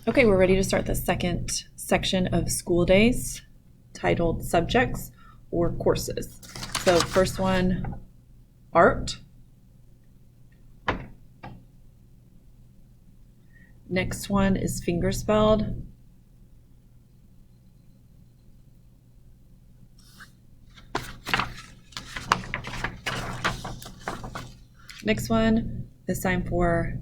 Okay, we're ready to start the second section of school days titled subjects or courses. So first one, art. Next one is fingerspelled. Next one is time for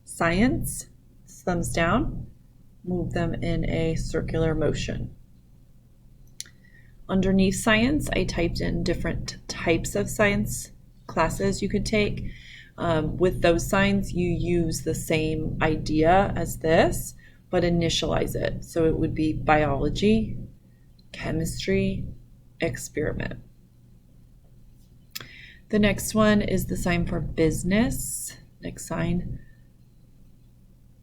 science, thumbs down, move them in a circular motion. Underneath science, I typed in different types of science classes you could take. With those signs, you use the same idea as this, but initialize it. So it would be biology, chemistry, experiment. The next one is the sign for business. Next sign,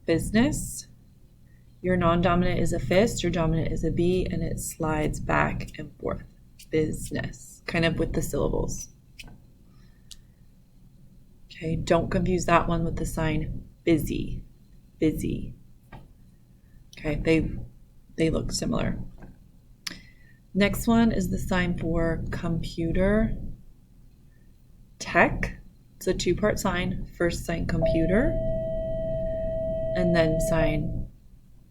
business. Your non-dominant is a fist, your dominant is a B, and it slides back and forth. Business, kind of with the syllables. Okay, don't confuse that one with the sign busy, busy. Okay, they look similar. Next one is the sign for computer, tech. It's a two-part sign. First sign computer, and then sign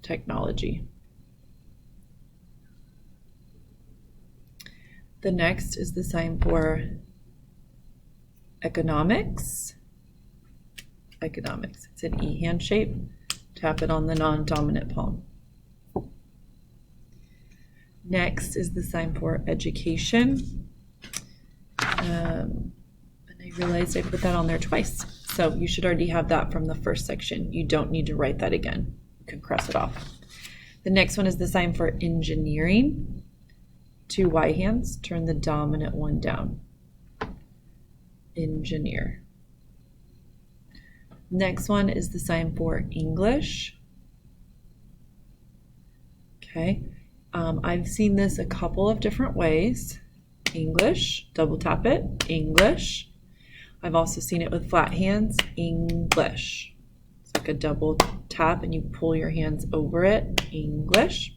technology. The next is the sign for economics. Economics. It's an E hand shape. Tap it on the non-dominant palm. Next is the sign for education. And I realized I put that on there twice. So you should already have that from the first section. You don't need to write that again. You can cross it off. The next one is the sign for engineering. Two Y hands. Turn the dominant one down. Engineer. Next one is the sign for English. Okay. I've seen this a couple of different ways. English, double tap it, English. I've also seen it with flat hands, English. It's like a double tap and you pull your hands over it, English.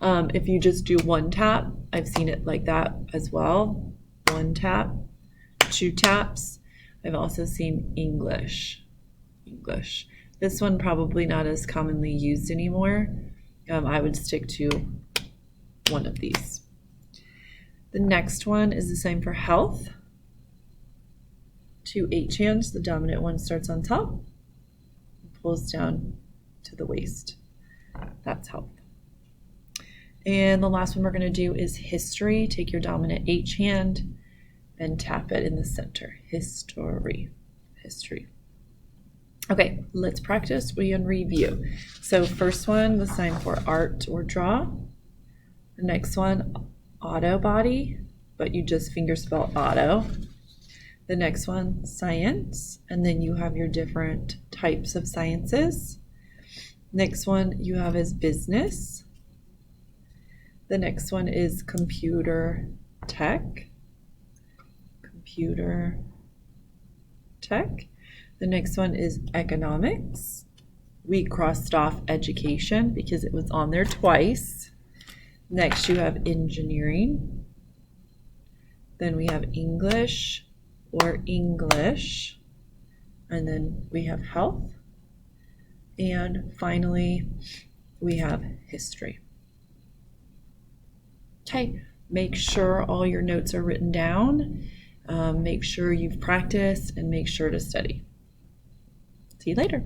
If you just do one tap, I've seen it like that as well. One tap, two taps. I've also seen English, English. This one probably not as commonly used anymore. I would stick to one of these. The next one is the same for health. Two H hands, the dominant one starts on top and pulls down to the waist. That's health. And the last one we're going to do is history. Take your dominant H hand and tap it in the center. History. History. Okay, let's practice and review. So first one, the sign for art or draw. The next one, auto body, but you just fingerspell auto. The next one, science, and then you have your different types of sciences. Next one you have is business. The next one is computer tech. Computer tech. The next one is economics. We crossed off education because it was on there twice. Next you have engineering. Then we have English or English. And then we have health. And finally we have history. Okay, make sure all your notes are written down. Make sure you've practiced and make sure to study. See you later.